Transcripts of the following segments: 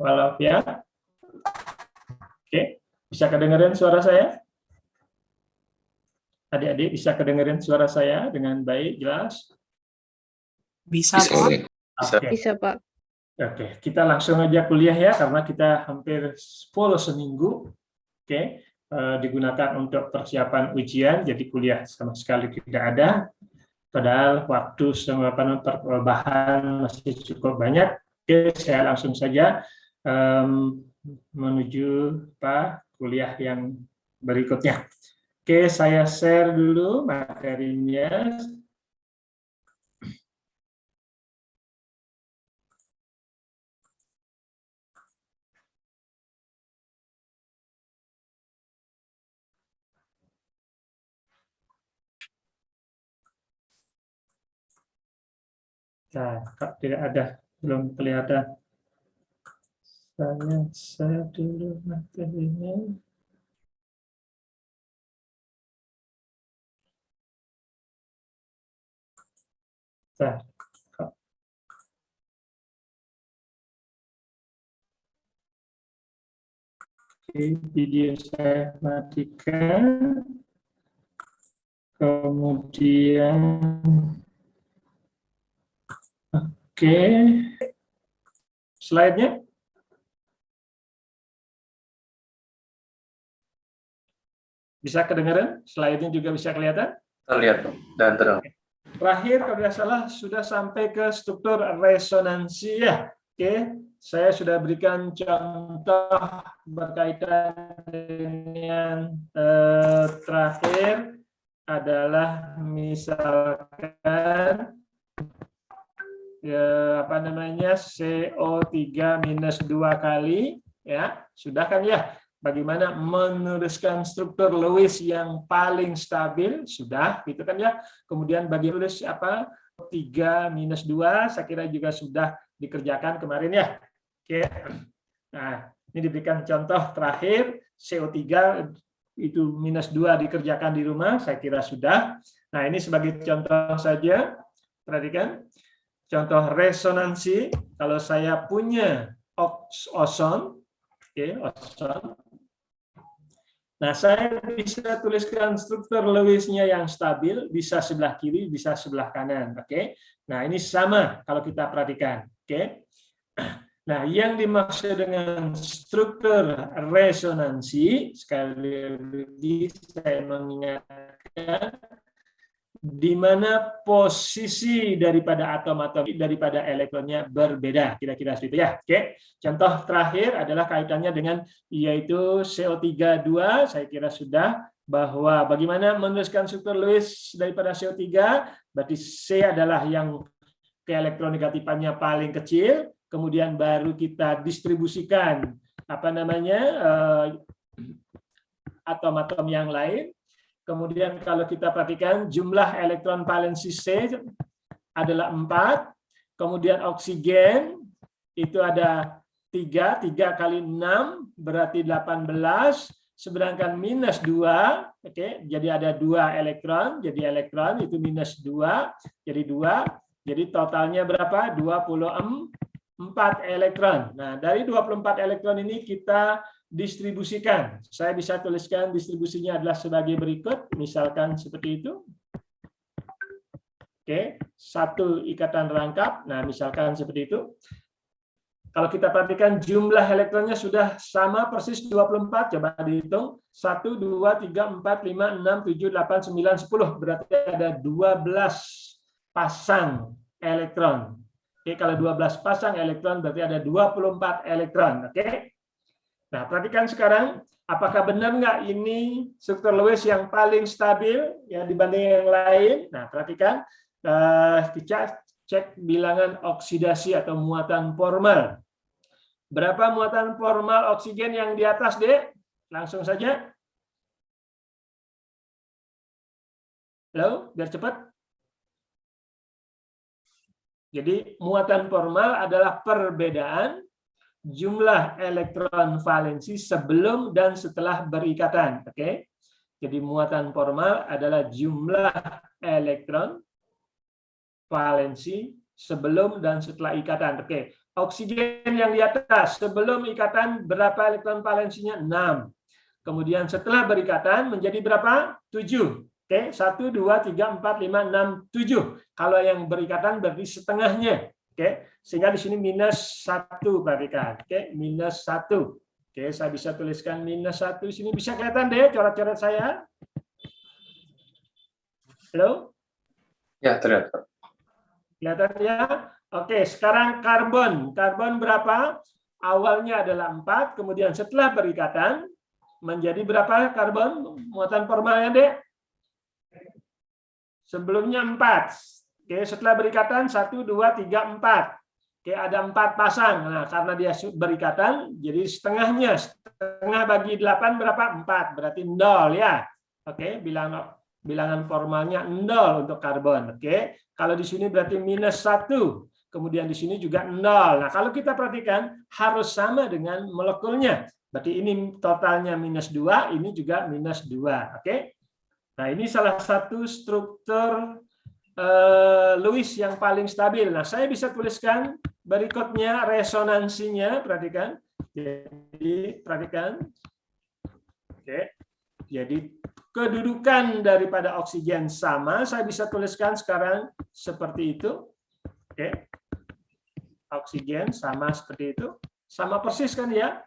walafiat. Oke, bisa kedengaran suara saya? Adik-adik bisa kedengaran suara saya dengan baik, jelas? Bisa, Pak. Oke. Bisa, Pak. Oke, kita langsung aja kuliah ya, karena kita hampir full seminggu. Oke, digunakan untuk persiapan ujian, jadi kuliah sama sekali tidak ada. Padahal waktu sama bahan masih cukup banyak. Oke, saya langsung saja menuju kuliah yang berikutnya. Oke, saya share dulu materinya. Nah, tidak ada, belum kelihatan. Saya share dulu materinya. Nah, video saya matikan. Kemudian, oke, slide-nya. Bisa kedengaran? Slide-nya juga bisa kelihatan? Terlihat dan terang. Terakhir, kalau tidak salah, sudah sampai ke struktur resonansi ya. Oke, saya sudah berikan contoh berkaitan dengan terakhir adalah misalkan CO3 minus 2 kali, ya sudah kan ya. Bagaimana menuliskan struktur Lewis yang paling stabil, sudah gitu kan ya. Kemudian bagi tulis 3 minus 2, saya kira juga sudah dikerjakan kemarin ya. Oke. Nah, ini diberikan contoh terakhir, CO3 itu minus 2 dikerjakan di rumah, saya kira sudah. Nah, ini sebagai contoh saja, perhatikan. Contoh resonansi, kalau saya punya ozon, oke, ozon. Nah, saya bisa tuliskan struktur Lewis-nya yang stabil, bisa sebelah kiri, bisa sebelah kanan, oke. Nah, ini sama kalau kita perhatikan, oke. Nah, yang dimaksud dengan struktur resonansi, sekali lagi saya mengingatkan, di mana posisi daripada atom-atom daripada elektronnya berbeda, kira-kira seperti itu ya. Oke, contoh terakhir adalah kaitannya dengan yaitu CO3 2, saya kira sudah, bahwa bagaimana menuliskan struktur Lewis daripada CO3, berarti C adalah yang keelektronegatifannya paling kecil, kemudian baru kita distribusikan atom-atom yang lain. Kemudian kalau kita perhatikan jumlah elektron valensi C adalah 4, kemudian oksigen itu ada 3 kali 6 berarti 18, sedangkan minus 2, oke, jadi ada 2 elektron, jadi elektron itu minus 2, jadi 2, jadi totalnya berapa? 24 elektron. Nah, dari 24 elektron ini kita distribusikan. Saya bisa tuliskan distribusinya adalah sebagai berikut, misalkan seperti itu. Oke, satu ikatan rangkap. Nah, misalkan seperti itu. Kalau kita perhatikan jumlah elektronnya sudah sama persis 24, coba dihitung. 1, 2, 3, 4, 5, 6, 7, 8, 9, 10. Berarti ada 12 pasang elektron. Oke, kalau 12 pasang elektron berarti ada 24 elektron. Oke. Nah, perhatikan sekarang, apakah benar nggak ini struktur Lewis yang paling stabil ya dibanding yang lain? Nah, perhatikan, kita cek bilangan oksidasi atau muatan formal. Berapa muatan formal oksigen yang di atas, Dek? Langsung saja. Halo, biar cepat. Jadi, muatan formal adalah perbedaan jumlah elektron valensi sebelum dan setelah berikatan. Oke. Jadi muatan formal adalah jumlah elektron valensi sebelum dan setelah ikatan. Oke. Oksigen yang di atas, sebelum ikatan berapa elektron valensinya? 6. Kemudian setelah berikatan menjadi berapa? 7. Oke, 1, 2, 3, 4, 5, 6, 7. Kalau yang berikatan berarti setengahnya. Oke, sehingga di sini minus 1, perhatikan. Oke, minus 1. Oke, saya bisa tuliskan minus 1 di sini. Bisa kelihatan deh coret-coret saya? Halo? Ya, terlihat. Kelihatan ya? Oke, sekarang karbon. Karbon berapa? Awalnya adalah 4, kemudian setelah berikatan menjadi berapa karbon? Muatan formalnya, Dek? Sebelumnya 4. Oke, setelah berikatan 1, 2, 3, 4. Oke, ada 4 pasang. Nah, karena dia berikatan, jadi setengahnya. Setengah bagi 8 berapa? 4. Berarti 0 ya. Oke, bilangan formalnya 0 untuk karbon. Oke, kalau di sini berarti minus 1. Kemudian di sini juga 0. Nah, kalau kita perhatikan harus sama dengan molekulnya. Berarti ini totalnya minus 2, ini juga minus 2. Oke. Nah, ini salah satu struktur Lewis yang paling stabil. Nah, saya bisa tuliskan berikutnya resonansinya, perhatikan. Jadi, perhatikan. Oke. Jadi, kedudukan daripada oksigen sama, saya bisa tuliskan sekarang seperti itu. Oke. Oksigen sama seperti itu, sama persis kan ya?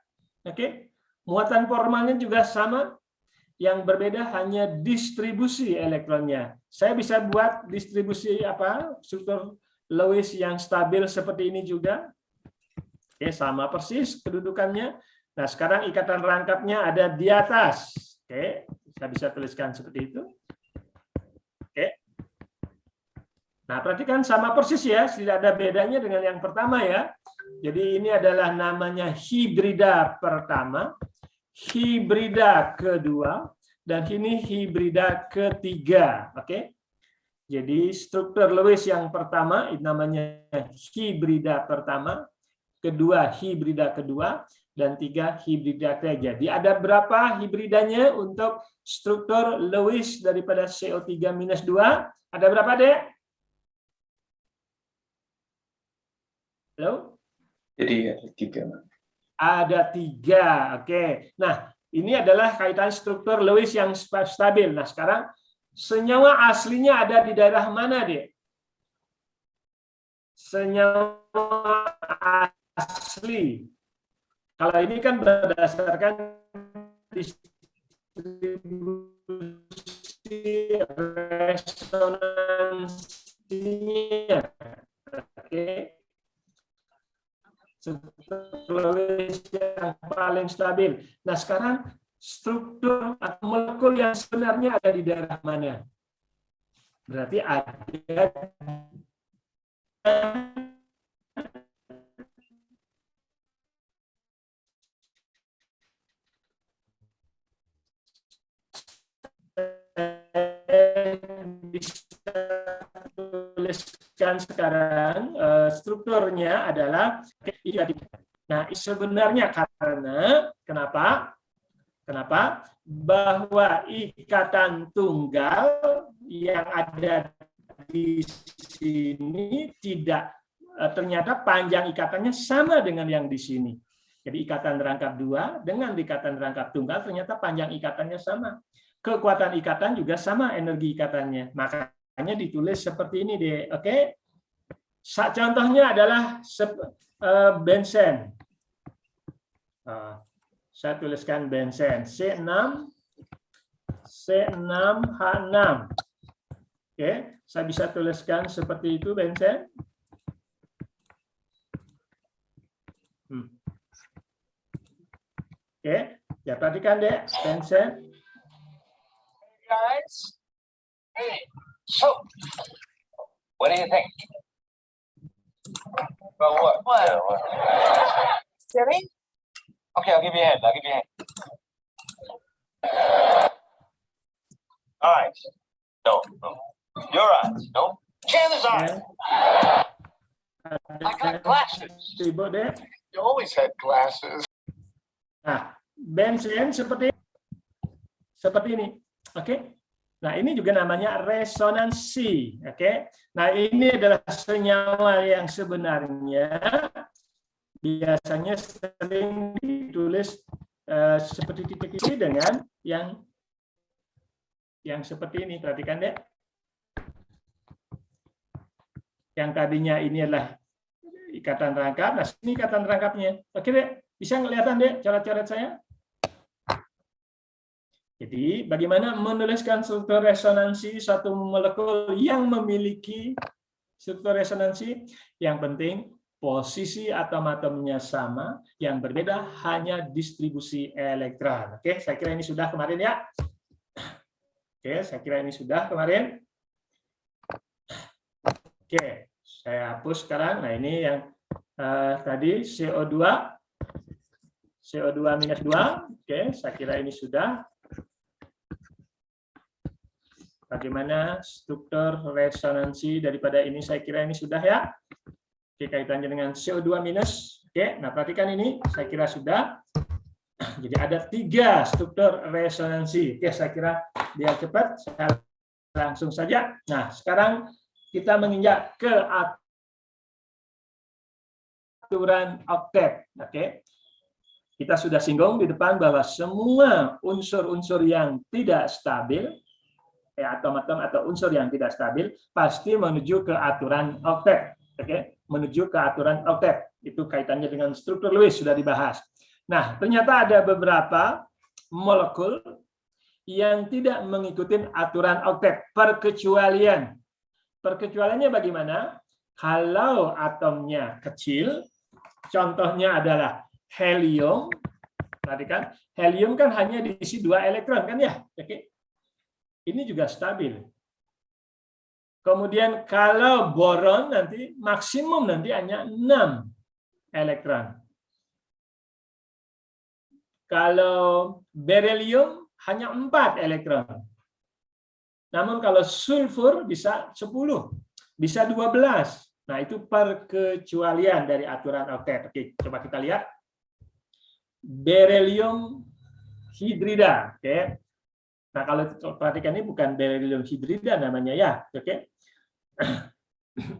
Oke, muatan formalnya juga sama, yang berbeda hanya distribusi elektronnya. Saya bisa buat distribusi apa? Struktur Lewis yang stabil seperti ini juga. Oke, sama persis kedudukannya. Nah, sekarang ikatan rangkapnya ada di atas. Oke, saya bisa tuliskan seperti itu. Oke. Nah, perhatikan sama persis ya, tidak ada bedanya dengan yang pertama ya. Jadi ini adalah namanya hibrida pertama, hibrida kedua, dan ini hibrida ketiga. Oke. Jadi struktur Lewis yang pertama itu namanya hibrida pertama, kedua hibrida kedua, dan 3 hibrida ketiga. Jadi ada berapa hibridanya untuk struktur Lewis daripada CO3-2? Ada berapa, Dek? Halo? Jadi ada 3. Ada 3. Oke. Nah, ini adalah kaitan struktur Lewis yang stabil. Nah, sekarang senyawa aslinya ada di daerah mana, Dek? Senyawa asli. Kalau ini kan berdasarkan distribusi resonansinya. Oke. Lewis yang paling stabil. Nah, sekarang struktur atau molekul yang sebenarnya ada di daerah mana? Berarti ada tuliskan sekarang strukturnya adalah nah sebenarnya karena kenapa bahwa ikatan tunggal yang ada di sini tidak ternyata panjang ikatannya sama dengan yang di sini. Jadi ikatan rangkap 2 dengan ikatan rangkap tunggal ternyata panjang ikatannya sama. Kekuatan ikatan juga sama energi ikatannya. Makanya ditulis seperti ini deh. Oke. Contohnya adalah bensen. Saya tuliskan bensen C6H6. Oke, saya bisa tuliskan seperti itu bensen. Oke, ya perhatikan deh bensen. Guys, hey, so what do you think? About what? What? Sitting? Okay, I'll give you a hand. Eyes. No. Your eyes. No. Chandler's eyes. I got glasses. You always had glasses. Nah, bensen seperti ini. Oke. Nah, ini juga namanya resonansi. Oke. Nah, ini adalah senyawa yang sebenarnya biasanya sering ditulis seperti titik ini dengan yang seperti ini. Perhatikan deh. Yang tadinya ini adalah ikatan rangkap. Nah, ini ikatan rangkapnya. Oke deh, bisa kelihatan deh coret-coret saya? Jadi, bagaimana menuliskan struktur resonansi satu molekul yang memiliki struktur resonansi? Yang penting posisi atom-atomnya sama, yang berbeda hanya distribusi elektron. Oke, saya kira ini sudah kemarin ya. Oke, saya kira ini sudah kemarin. Oke, saya hapus sekarang. Nah, ini yang tadi CO2 minus 2. Oke, saya kira ini sudah. Bagaimana struktur resonansi daripada ini, saya kira ini sudah ya. Oke, kaitannya dengan CO2 minus. Oke, nah perhatikan ini, saya kira sudah. Jadi ada 3 struktur resonansi. Oke, saya kira biar cepat, saya langsung saja. Nah, sekarang kita menginjak ke aturan oktet. Oke, kita sudah singgung di depan bahwa semua unsur-unsur yang tidak stabil, atom-atom atau unsur yang tidak stabil pasti menuju ke aturan oktet. Oke, menuju ke aturan oktet. Itu kaitannya dengan struktur Lewis, sudah dibahas. Nah, ternyata ada beberapa molekul yang tidak mengikuti aturan oktet, perkecualian. Perkecualiannya bagaimana? Kalau atomnya kecil, contohnya adalah helium. Perhatikan, helium kan hanya diisi 2 elektron kan ya? Oke. Ini juga stabil. Kemudian kalau boron nanti maksimum nanti hanya 6 elektron. Kalau beryllium hanya 4 elektron. Namun kalau sulfur bisa 10, bisa 12. Nah, itu perkecualian dari aturan oktet. Oke, coba kita lihat. Beryllium hidrida, oke. Nah, kalau perhatikan ini bukan beryllium hidrida namanya ya, oke.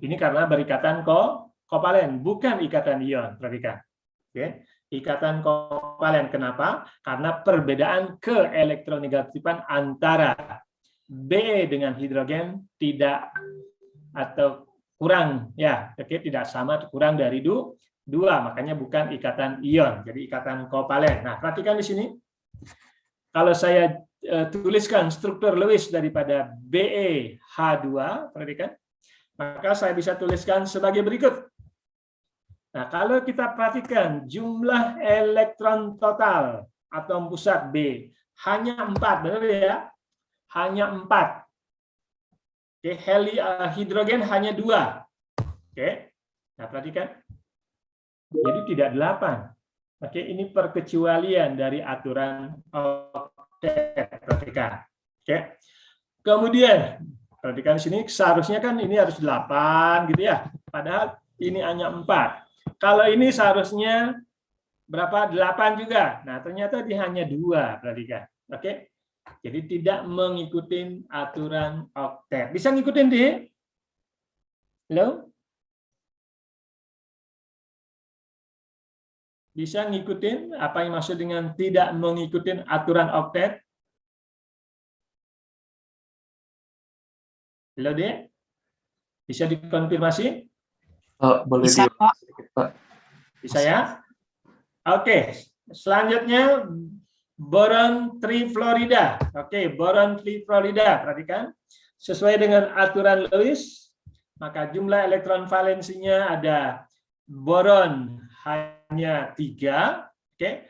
Ini karena berikatan kovalen, bukan ikatan ion, perhatikan. Oke. Ikatan kovalen, kenapa? Karena perbedaan keelektronegatifan antara Be dengan hidrogen tidak atau kurang ya, oke, tidak sama atau kurang dari 2, makanya bukan ikatan ion, jadi ikatan kovalen. Nah, perhatikan di sini. Kalau saya tuliskan struktur Lewis daripada BeH2, perhatikan, maka saya bisa tuliskan sebagai berikut. Nah, kalau kita perhatikan jumlah elektron total atom pusat B hanya 4, benar ya? Hanya 4. Oke, hidrogen hanya 2. Oke. Nah, perhatikan. Jadi tidak 8. Oke, ini perkecualian dari aturan oktet. Perhatikan. Oke. Kemudian perhatikan di sini seharusnya kan ini harus 8 gitu ya. Padahal ini hanya 4. Kalau ini seharusnya berapa? 8 juga. Nah, ternyata dia hanya 2, perhatikan. Oke. Jadi tidak mengikuti aturan oktet. Bisa ngikutin di? Halo? Bisa ngikutin apa yang maksud dengan tidak mengikuti aturan oktet? Halo, Dek? Bisa dikonfirmasi? Boleh Bisa, Pak. Pak. Bisa ya? Oke, selanjutnya boron trifluorida. Oke, boron trifluorida, perhatikan. Sesuai dengan aturan Lewis, maka jumlah elektron valensinya ada boron hanya 3, oke.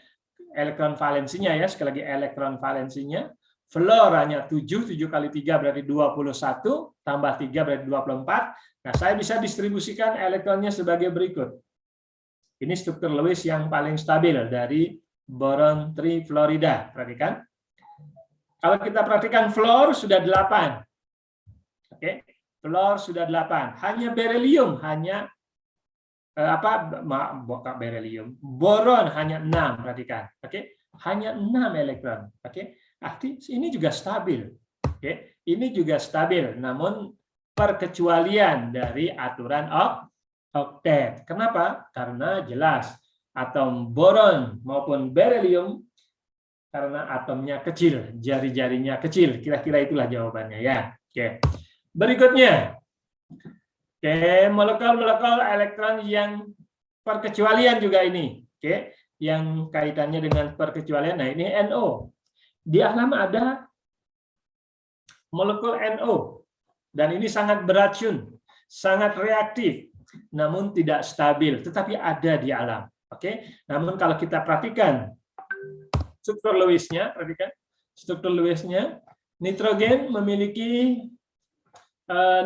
Elektron valensinya ya, sekali lagi elektron valensinya. Fluor hanya 7 kali 3 berarti 21, tambah 3 berarti 24. Nah, saya bisa distribusikan elektronnya sebagai berikut. Ini struktur Lewis yang paling stabil dari boron trifluorida. Perhatikan. Kalau kita perhatikan fluor sudah 8. Oke, fluor sudah 8. Hanya beryllium hanya beryllium. Boron hanya 6, perhatikan. Oke, hanya 6 elektron. Oke. Arti ini juga stabil. Oke, ini juga stabil, namun perkecualian dari aturan oktet. Kenapa? Karena jelas atom boron maupun beryllium karena atomnya kecil, jari-jarinya kecil. Kira-kira itulah jawabannya ya. Oke. Berikutnya. Oke, molekul-molekul elektron yang perkecualian juga ini. Oke, yang kaitannya dengan perkecualian. Nah, ini NO. Di alam ada molekul NO. Dan ini sangat beracun, sangat reaktif, namun tidak stabil, tetapi ada di alam. Oke. Namun kalau kita perhatikan struktur Lewis-nya, perhatikan struktur Lewis-nya, nitrogen memiliki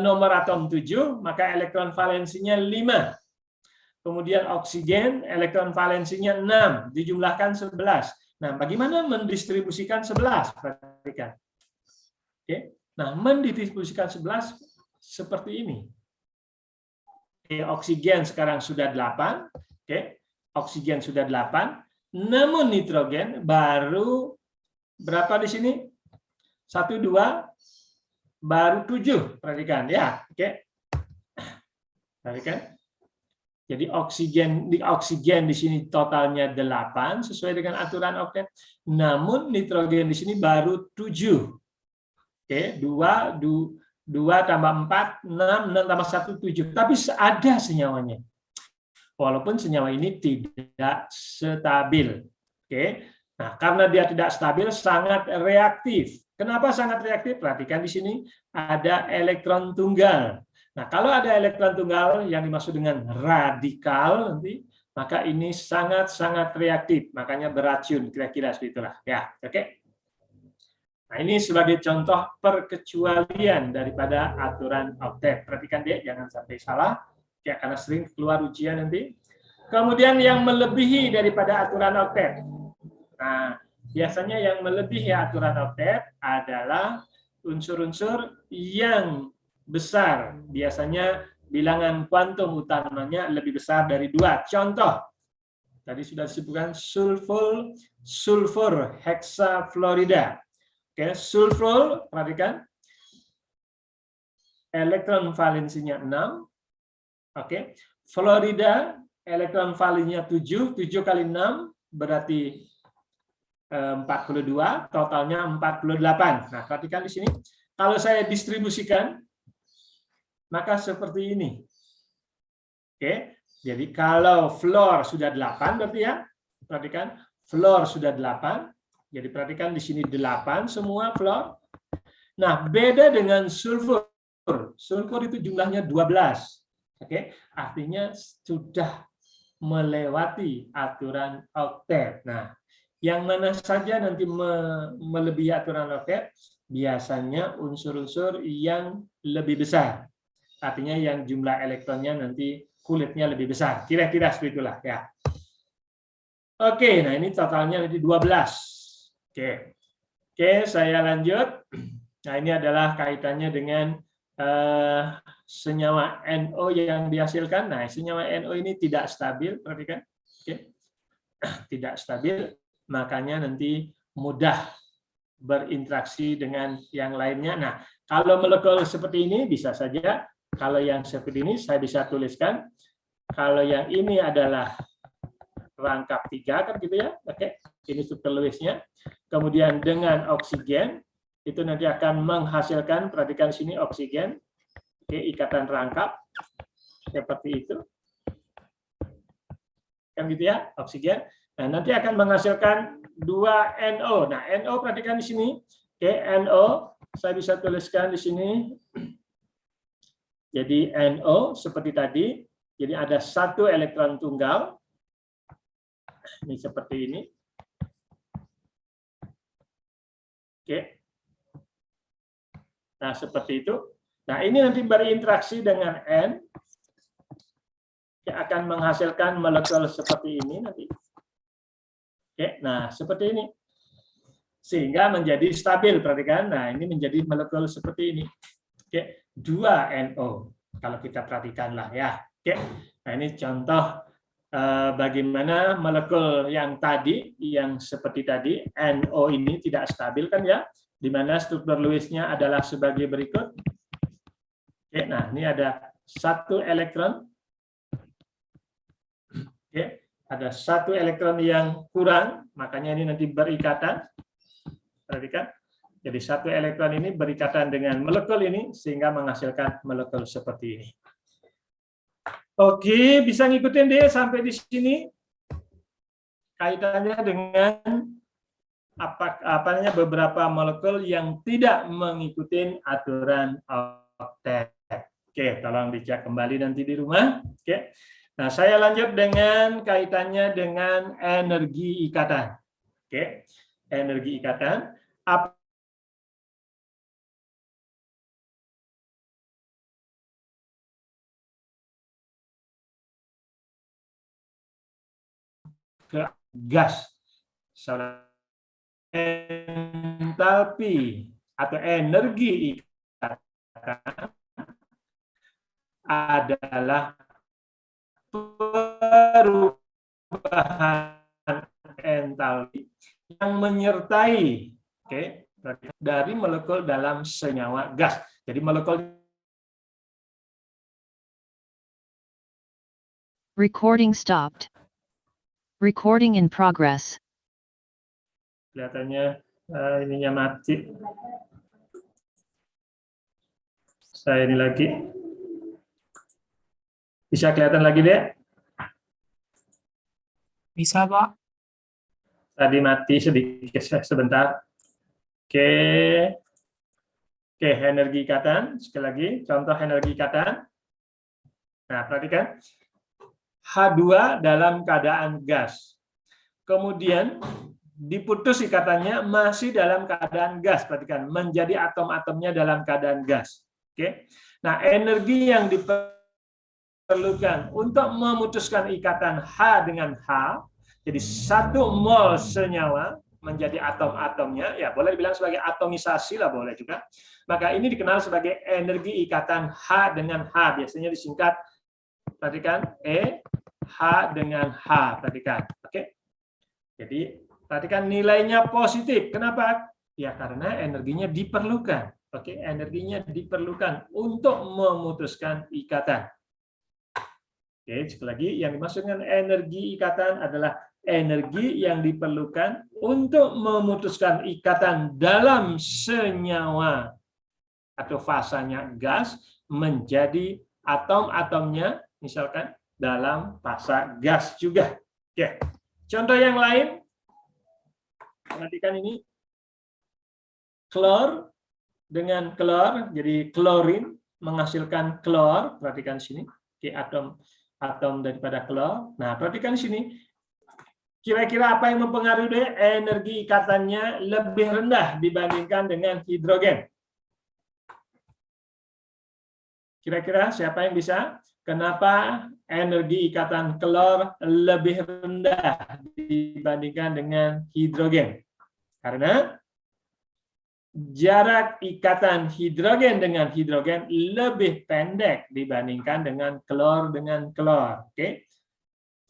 nomor atom 7, maka elektron valensinya 5. Kemudian oksigen, elektron valensinya 6, dijumlahkan 11. Nah, bagaimana mendistribusikan 11? Perhatikan. Oke. Nah, mendistribusikan 11 seperti ini. Oke, oksigen sekarang sudah 8. Oke, oksigen sudah 8. Namun nitrogen baru berapa di sini? 1, 2, baru 7. Perhatikan ya. Oke. Perhatikan. Jadi oksigen di sini totalnya 8 sesuai dengan aturan oktet. Namun nitrogen di sini baru 7. Oke, 2 tambah 4, 6 tambah 1, 7. Tapi ada senyawanya. Walaupun senyawa ini tidak stabil. Oke. Nah, karena dia tidak stabil, sangat reaktif. Kenapa sangat reaktif? Perhatikan di sini ada elektron tunggal. Nah, kalau ada elektron tunggal yang dimaksud dengan radikal nanti, maka ini sangat-sangat reaktif, makanya beracun, kira-kira seperti itulah. Ya, oke. Nah, ini sebagai contoh perkecualian daripada aturan oktet. Perhatikan dia, jangan sampai salah. Ya, karena sering keluar ujian nanti. Kemudian yang melebihi daripada aturan oktet. Nah, biasanya yang melebihi aturan oktet adalah unsur-unsur yang besar. Biasanya bilangan kuantum utamanya lebih besar dari 2. Contoh, tadi sudah disebutkan sulfur heksafluorida. Oke, sulfur, perhatikan. Elektron valensinya 6. Oke, fluorida elektron valensinya 7, 7 kali 6 berarti 42, totalnya 48. Nah, perhatikan di sini. Kalau saya distribusikan, maka seperti ini. Oke, jadi kalau fluor sudah 8 berarti ya, perhatikan fluor sudah 8. Jadi perhatikan di sini 8 semua fluor. Nah, beda dengan sulfur. Sulfur itu jumlahnya 12. Oke, artinya sudah melewati aturan oktet. Nah, yang mana saja nanti melebihi aturan oktet, biasanya unsur-unsur yang lebih besar. Artinya yang jumlah elektronnya nanti kulitnya lebih besar. Kira-kira seperti itulah ya. Oke, nah ini totalnya nanti 12. Oke, saya lanjut. Nah, ini adalah kaitannya dengan senyawa NO yang dihasilkan. Nah, senyawa NO ini tidak stabil, perhatikan. Oke. Tidak stabil, makanya nanti mudah berinteraksi dengan yang lainnya. Nah, kalau molekul seperti ini bisa saja, kalau yang seperti ini saya bisa tuliskan, kalau yang ini adalah rangkap 3 kan gitu ya. Oke, ini struktur Lewis-nya. Kemudian dengan oksigen itu nanti akan menghasilkan, perhatikan sini oksigen. Oke, ikatan rangkap seperti itu. Kan gitu ya, oksigen. Nah, nanti akan menghasilkan 2 NO. Nah, NO perhatikan di sini. Oke, NO saya bisa tuliskan di sini. Jadi NO seperti tadi. Jadi ada 1 elektron tunggal. Ini seperti ini. Oke. Nah, seperti itu. Nah, ini nanti berinteraksi dengan N. Yang akan menghasilkan molekul seperti ini nanti. Oke, nah seperti ini. Sehingga menjadi stabil, perhatikan. Nah, ini menjadi molekul seperti ini. Oke, 2 NO. Kalau kita perhatikanlah ya. Oke. Nah, ini contoh bagaimana molekul yang tadi, yang seperti tadi, NO ini tidak stabil kan ya. Di mana struktur Lewis-nya adalah sebagai berikut. Oke, nah ini ada 1 elektron. Oke, ada satu elektron yang kurang, makanya ini nanti berikatan. Perhatikan. Jadi satu elektron ini berikatan dengan molekul ini sehingga menghasilkan molekul seperti ini. Oke, bisa ngikutin deh sampai di sini. Kaitannya dengan beberapa molekul yang tidak mengikuti aturan oktet. Oke, tolong dicek kembali nanti di rumah. Oke. Nah, saya lanjut dengan kaitannya dengan energi ikatan. Oke. Energi ikatan. Ke gas. Entalpi atau energi ikatan adalah perubahan entalpi yang menyertai dari molekul dalam senyawa gas. Jadi molekul Recording stopped. Recording in progress. Kelihatannya ininya mati. Saya ini lagi. Bisa kelihatan lagi deh? Bisa, Pak. Tadi mati sedikit sebentar. Oke. Oke, energi ikatan. Sekali lagi, contoh energi ikatan. Nah, perhatikan. H2 dalam keadaan gas. Kemudian diputus ikatannya masih dalam keadaan gas. Perhatikan, menjadi atom-atomnya dalam keadaan gas. Oke. Nah, energi yang diperlukan untuk memutuskan ikatan H dengan H, jadi 1 mol senyawa menjadi atom-atomnya, ya boleh dibilang sebagai atomisasi lah, boleh juga. Maka ini dikenal sebagai energi ikatan H dengan H, biasanya disingkat, perhatikan, H dengan H, perhatikan. Oke. Jadi perhatikan nilainya positif. Kenapa? Ya karena energinya diperlukan. Oke, energinya diperlukan untuk memutuskan ikatan. Oke, sekali lagi yang dimaksud dengan energi ikatan adalah energi yang diperlukan untuk memutuskan ikatan dalam senyawa atau fasanya gas menjadi atom-atomnya, misalkan dalam fasa gas juga. Oke. Contoh yang lain, perhatikan ini, klor dengan klor, jadi klorin menghasilkan klor, perhatikan sini, oke, atom daripada klor. Nah, perhatikan sini, kira-kira apa yang mempengaruhi energi ikatannya lebih rendah dibandingkan dengan hidrogen? Kira-kira siapa yang bisa? Kenapa energi ikatan klor lebih rendah dibandingkan dengan hidrogen? Karena jarak ikatan hidrogen dengan hidrogen lebih pendek dibandingkan dengan klor dengan klor. Oke.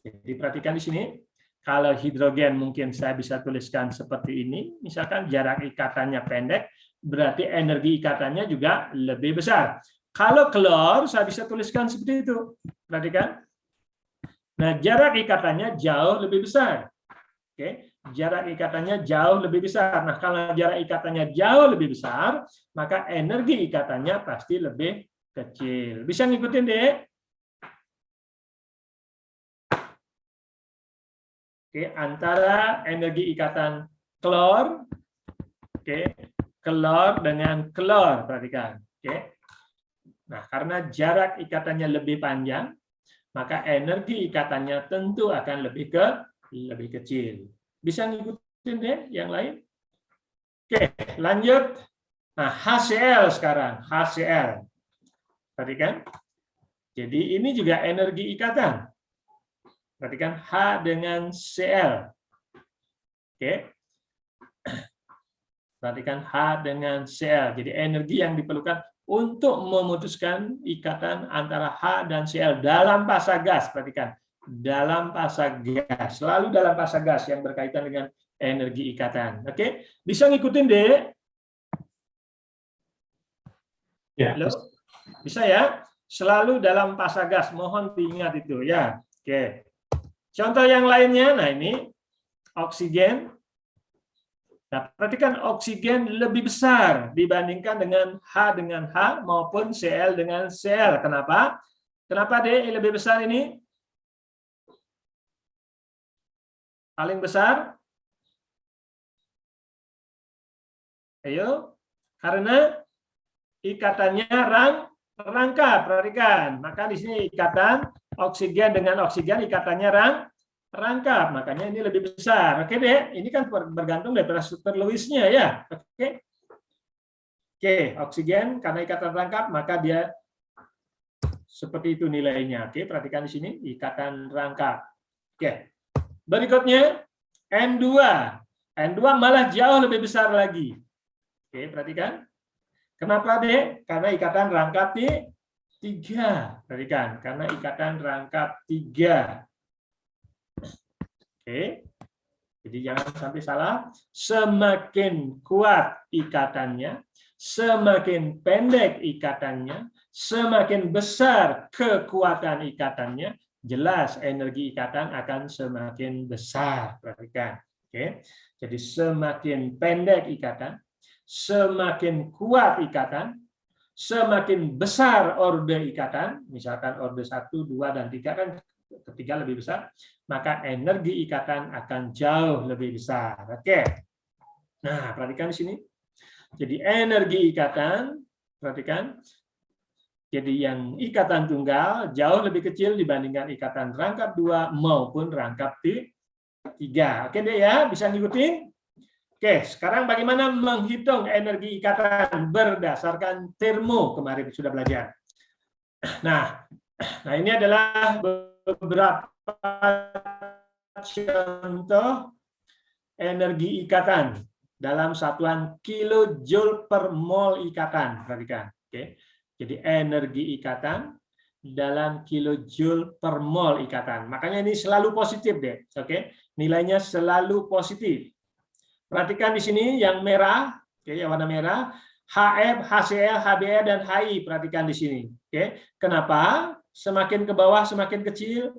Jadi perhatikan di sini. Kalau hidrogen mungkin saya bisa tuliskan seperti ini. Misalkan jarak ikatannya pendek, berarti energi ikatannya juga lebih besar. Kalau klor, saya bisa tuliskan seperti itu. Perhatikan. Nah, jarak ikatannya jauh lebih besar. Oke, jarak ikatannya jauh lebih besar. Nah, kalau jarak ikatannya jauh lebih besar, maka energi ikatannya pasti lebih kecil. Bisa ngikutin deh? Oke, antara energi ikatan klor, oke, klor dengan klor, perhatikan. Oke. Nah, karena jarak ikatannya lebih panjang, maka energi ikatannya tentu akan lebih kecil. Bisa ngikutin deh yang lain? Oke, lanjut. Nah, HCl sekarang, HCl. Perhatikan. Jadi ini juga energi ikatan. Perhatikan H dengan Cl. Oke. Perhatikan H dengan Cl. Jadi energi yang diperlukan untuk memutuskan ikatan antara H dan Cl dalam fasa gas. Perhatikan, dalam fasa gas, selalu dalam fasa gas yang berkaitan dengan energi ikatan. Oke, bisa ngikutin deh? Ya. Halo? Bisa ya? Selalu dalam fasa gas, mohon diingat itu ya. Oke. Contoh yang lainnya, nah ini oksigen. Nah, perhatikan oksigen lebih besar dibandingkan dengan H maupun Cl dengan Cl. Kenapa? Kenapa D lebih besar ini? Paling besar? Ayo, karena ikatannya rangkap. Perhatikan, maka di sini ikatan oksigen dengan oksigen ikatannya rangkap, makanya ini lebih besar. Oke deh, ini kan bergantung daripada struktur Lewis-nya ya. Oke. Oke, oksigen karena ikatan rangkap maka dia seperti itu nilainya. Oke, perhatikan di sini ikatan rangkap. Oke. Berikutnya N2. N2 malah jauh lebih besar lagi. Oke, perhatikan. Kenapa deh? Karena ikatan rangkap di 3. Perhatikan, karena ikatan rangkap 3. Oke, jadi jangan sampai salah. Semakin kuat ikatannya, semakin pendek ikatannya, semakin besar kekuatan ikatannya, jelas energi ikatan akan semakin besar. Perhatikan. Oke, jadi semakin pendek ikatan, semakin kuat ikatan, semakin besar orde ikatan, misalkan orde 1, 2, dan 3 kan ketiga lebih besar, maka energi ikatan akan jauh lebih besar. Oke. Nah, perhatikan di sini. Jadi energi ikatan, perhatikan. Jadi yang ikatan tunggal jauh lebih kecil dibandingkan ikatan rangkap 2 maupun rangkap 3. Oke deh ya, bisa ngikutin? Oke, sekarang bagaimana menghitung energi ikatan berdasarkan termo, kemarin sudah belajar. Nah ini adalah beberapa contoh energi ikatan dalam satuan kilojoule per mol ikatan. Perhatikan. Oke. Jadi energi ikatan dalam kilojoule per mol ikatan. Makanya ini selalu positif deh. Oke. Nilainya selalu positif. Perhatikan di sini yang merah, oke, yang warna merah, HF, HCl, HBr, dan HI. Perhatikan di sini. Oke. Kenapa? Semakin ke bawah semakin kecil.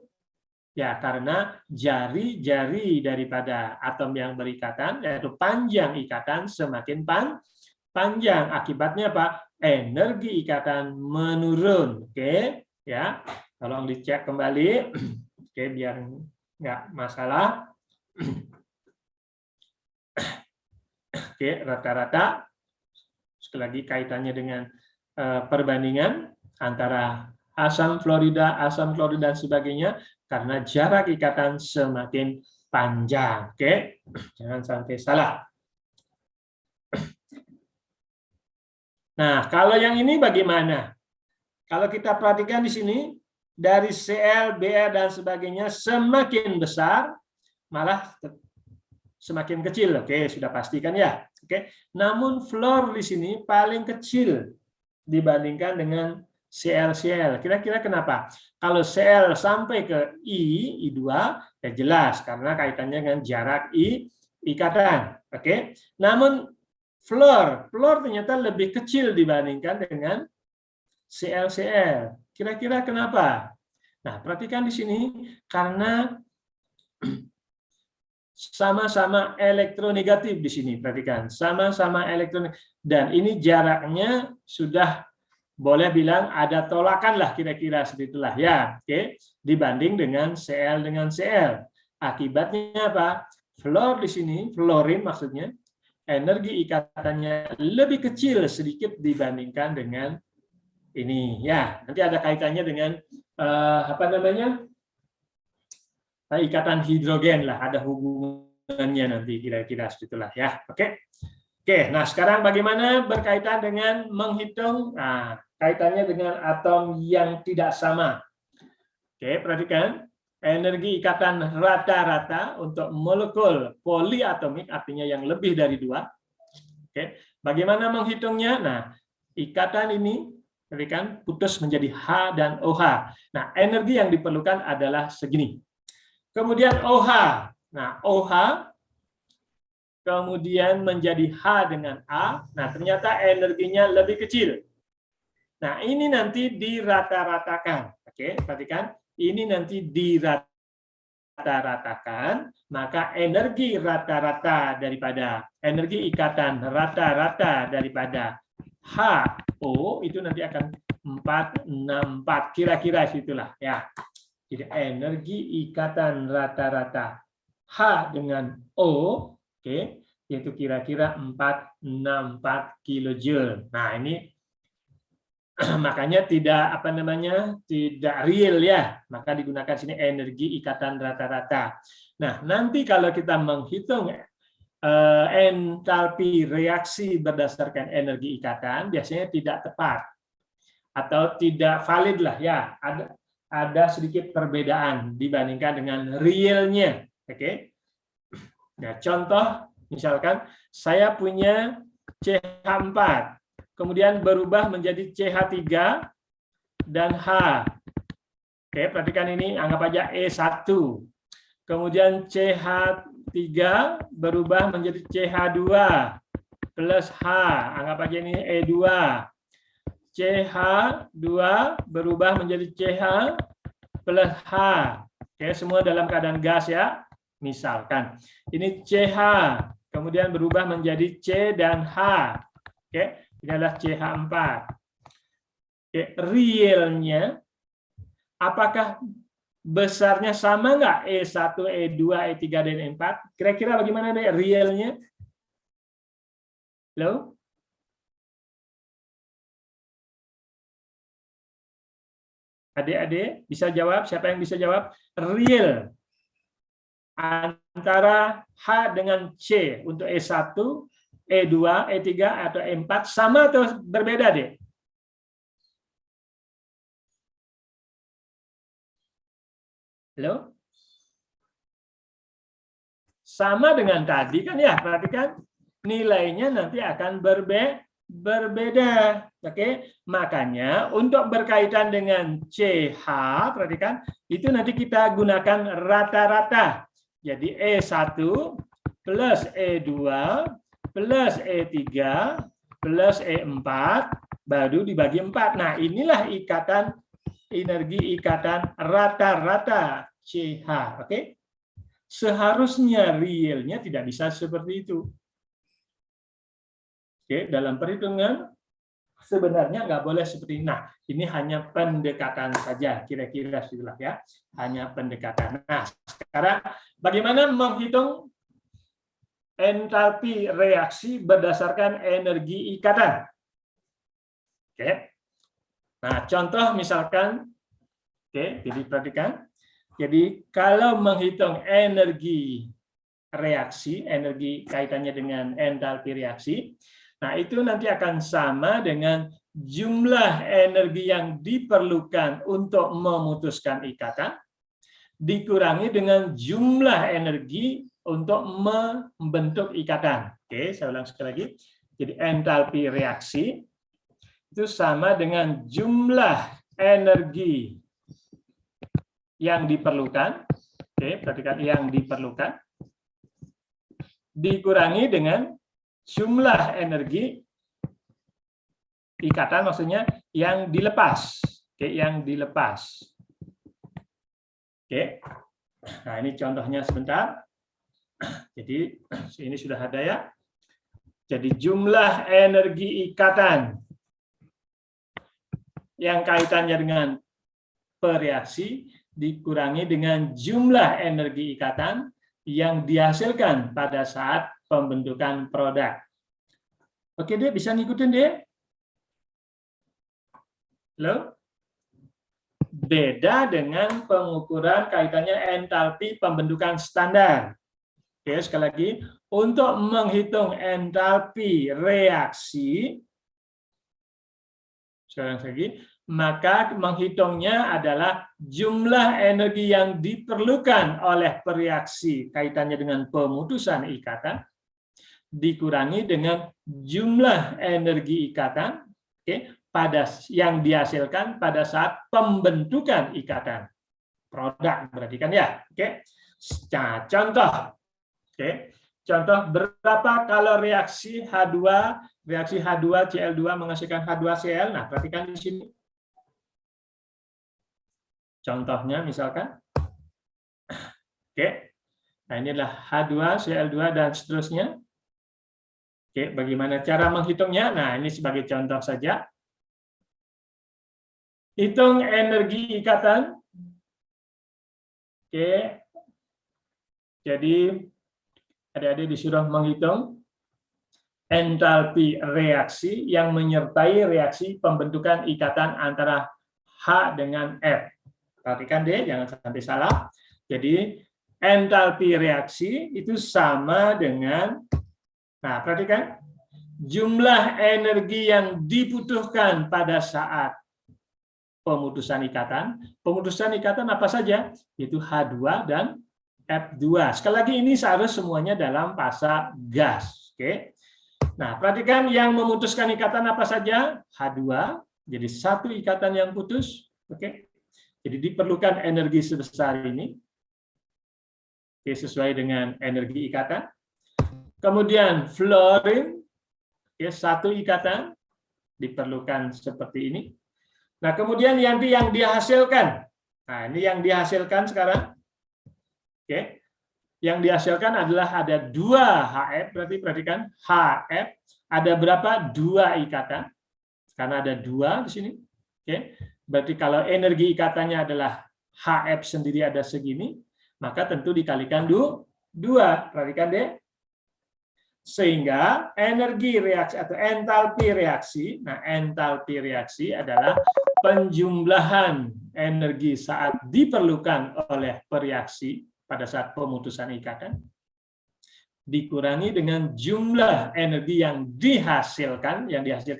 Ya, karena jari-jari daripada atom yang berikatan, yaitu panjang ikatan semakin panjang. Akibatnya apa? Energi ikatan menurun. Oke, ya. Tolong dicek kembali. Oke, biar nggak masalah. Oke, rata-rata. Sekali lagi kaitannya dengan perbandingan antara asam fluorida, dan sebagainya, karena jarak ikatan semakin panjang. Oke, jangan sampai salah. Nah, kalau yang ini bagaimana? Kalau kita perhatikan di sini, dari Cl, Br, dan sebagainya semakin besar, malah semakin kecil. Oke, sudah pastikan ya. Oke, namun fluor di sini paling kecil dibandingkan dengan Cl. Kira-kira kenapa? Kalau Cl sampai ke I2, ya jelas karena kaitannya dengan jarak ikatan. Oke. Namun fluor ternyata lebih kecil dibandingkan dengan Cl. Kira-kira kenapa? Nah, perhatikan di sini karena sama-sama elektronegatif di sini. Perhatikan, sama-sama elektronegatif, dan ini jaraknya sudah boleh bilang ada tolakan lah, kira-kira seperti itulah ya. Oke, dibanding dengan Cl dengan Cl. Akibatnya apa? Fluor di sini, fluorin maksudnya, energi ikatannya lebih kecil sedikit dibandingkan dengan ini ya. Nanti ada kaitannya dengan apa namanya? Ikatan hidrogen lah, ada hubungannya nanti kira-kira seperti itulah ya. Oke. Oke, nah sekarang bagaimana berkaitan dengan menghitung, nah, kaitannya dengan atom yang tidak sama. Oke, perhatikan, energi ikatan rata-rata untuk molekul poliatomik, artinya yang lebih dari 2. Oke, bagaimana menghitungnya? Nah, ikatan ini, perhatikan, putus menjadi H dan OH. Nah, energi yang diperlukan adalah segini. Kemudian OH, nah OH kemudian menjadi H dengan A, nah ternyata energinya lebih kecil. Nah ini nanti dirata-ratakan, oke, perhatikan, ini nanti dirata dirata-ratakan, maka energi rata-rata daripada energi ikatan rata-rata daripada HO itu nanti akan 464 kira-kira situlah ya. Jadi energi ikatan rata-rata H dengan O, oke, yaitu kira-kira 464 kilojoule. Nah, ini makanya tidak tidak real ya, maka digunakan sini energi ikatan rata-rata. Nah, nanti kalau kita menghitung entalpi reaksi berdasarkan energi ikatan biasanya tidak tepat atau tidak valid lah ya, ada sedikit perbedaan dibandingkan dengan realnya. Oke. Nah, contoh misalkan saya punya CH4 kemudian berubah menjadi CH3 dan H. Oke, perhatikan ini, anggap aja E1. Kemudian CH3 berubah menjadi CH2 plus H, anggap aja ini E2. CH2 berubah menjadi CH plus H. Oke, semua dalam keadaan gas ya. Misalkan ini CH, kemudian berubah menjadi C dan H. Oke, ini adalah CH4. Oke, realnya apakah besarnya sama nggak E1, E2, E3, dan E4? Kira-kira bagaimana deh realnya? Halo? Adik-adik bisa jawab? Siapa yang bisa jawab? Real antara H dengan C untuk E1, E2, E3, atau E4 sama atau berbeda deh? Halo? Sama dengan tadi kan ya, perhatikan nilainya nanti akan berbeda. Oke, makanya untuk berkaitan dengan CH, perhatikan itu nanti kita gunakan rata-rata. Jadi E1 plus E2 plus E3 plus E4 baru dibagi 4. Nah, inilah energi ikatan rata-rata CH. Oke, seharusnya realnya tidak bisa seperti itu. Oke, dalam perhitungan sebenarnya nggak boleh seperti ini. Nah, ini hanya pendekatan saja, kira-kira itulah ya, hanya pendekatan. Nah, sekarang bagaimana menghitung entalpi reaksi berdasarkan energi ikatan? Oke, nah contoh misalkan, oke, jadi perhatikan. Jadi kalau menghitung energi reaksi, energi kaitannya dengan entalpi reaksi. Nah, itu nanti akan sama dengan jumlah energi yang diperlukan untuk memutuskan ikatan, dikurangi dengan jumlah energi untuk membentuk ikatan. Oke, saya ulang sekali lagi. Jadi entalpi reaksi itu sama dengan jumlah energi yang diperlukan. Oke, perhatikan yang diperlukan. Dikurangi dengan jumlah energi ikatan, maksudnya yang dilepas. Oke, yang dilepas. Oke. Nah, ini contohnya sebentar. Jadi ini sudah ada ya. Jadi jumlah energi ikatan yang kaitannya dengan pereaksi dikurangi dengan jumlah energi ikatan yang dihasilkan pada saat pembentukan produk. Oke deh, bisa ngikutin deh? Halo? Beda dengan pengukuran kaitannya entalpi pembentukan standar. Oke, sekali lagi, untuk menghitung entalpi reaksi, sekali lagi, maka menghitungnya adalah jumlah energi yang diperlukan oleh pereaksi kaitannya dengan pemutusan ikatan dikurangi dengan jumlah energi ikatan, oke, pada yang dihasilkan pada saat pembentukan ikatan produk, berarti kan ya, oke. Nah, contoh, oke, contoh berapa kalau reaksi H2Cl2 menghasilkan H2Cl. Nah, perhatikan di sini. Contohnya misalkan Oke. Nah, ini adalah H2Cl2 dan seterusnya. Oke, bagaimana cara menghitungnya? Nah, ini sebagai contoh saja. Hitung energi ikatan. Oke. Jadi adik-adik disuruh menghitung entalpi reaksi yang menyertai reaksi pembentukan ikatan antara H dengan F. Perhatikan deh, jangan sampai salah. Jadi entalpi reaksi itu sama dengan, nah perhatikan, jumlah energi yang dibutuhkan pada saat pemutusan ikatan. Pemutusan ikatan apa saja? Yaitu H2 dan F2. Sekali lagi ini seharusnya semuanya dalam fasa gas. Oke. Nah, perhatikan yang memutuskan ikatan apa saja? H2. Jadi satu ikatan yang putus. Oke. Jadi diperlukan energi sebesar ini. Oke, sesuai dengan energi ikatan. Kemudian fluorine. Oke, satu ikatan diperlukan seperti ini. Nah, kemudian yang dihasilkan. Nah, ini yang dihasilkan sekarang. Oke. Yang dihasilkan adalah ada 2 HF, berarti perhatikan HF ada berapa? 2 ikatan. Karena ada 2 di sini. Oke. Berarti kalau energi ikatannya adalah HF sendiri ada segini, maka tentu dikalikan 2. Perhatikan deh. Sehingga energi reaksi atau entalpi reaksi, nah entalpi reaksi adalah penjumlahan energi saat diperlukan oleh pereaksi pada saat pemutusan ikatan dikurangi dengan jumlah energi yang dihasilkan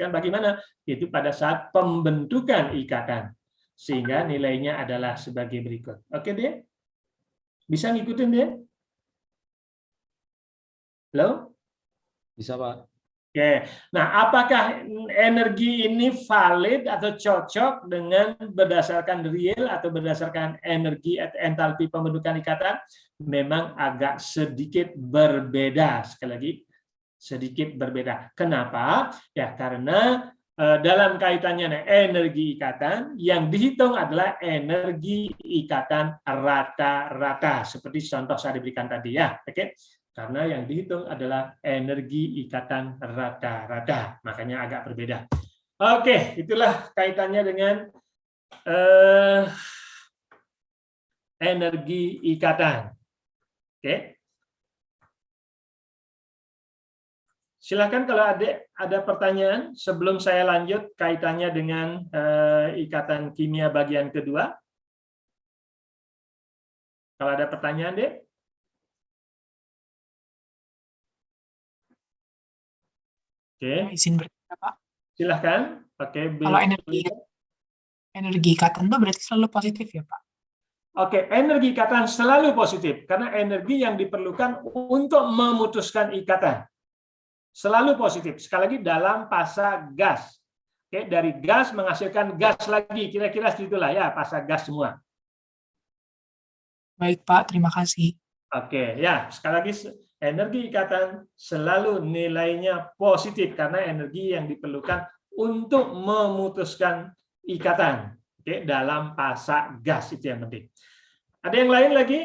bagaimana? Yaitu pada saat pembentukan ikatan. Sehingga nilainya adalah sebagai berikut. Oke deh? Bisa ngikutin deh? Halo? Bisa, Pak. Oke. Nah, apakah energi ini valid atau cocok dengan berdasarkan real atau berdasarkan energi atau entalpi pembentukan ikatan? Memang agak sedikit berbeda. Sekali lagi, sedikit berbeda. Kenapa? Ya, karena dalam kaitannya energi ikatan, yang dihitung adalah energi ikatan rata-rata. Seperti contoh saya diberikan tadi ya. Oke. Karena yang dihitung adalah energi ikatan rata-rata, makanya agak berbeda. Oke, itulah kaitannya dengan energi ikatan. Oke, silakan kalau ada pertanyaan sebelum saya lanjut kaitannya dengan ikatan kimia bagian kedua. Kalau ada pertanyaan, Dek. Oke. Izin bertanya, Pak. Silahkan. Oke. Kalau energi ikatan itu berarti selalu positif ya, Pak? Oke, energi ikatan selalu positif karena energi yang diperlukan untuk memutuskan ikatan selalu positif. Sekali lagi dalam fasa gas. Oke, dari gas menghasilkan gas lagi. Kira-kira segitulah ya, fasa gas semua. Baik, Pak. Terima kasih. Oke, ya sekali lagi energi ikatan selalu nilainya positif karena energi yang diperlukan untuk memutuskan ikatan. Oke, dalam fasa gas itu yang penting. Ada yang lain lagi?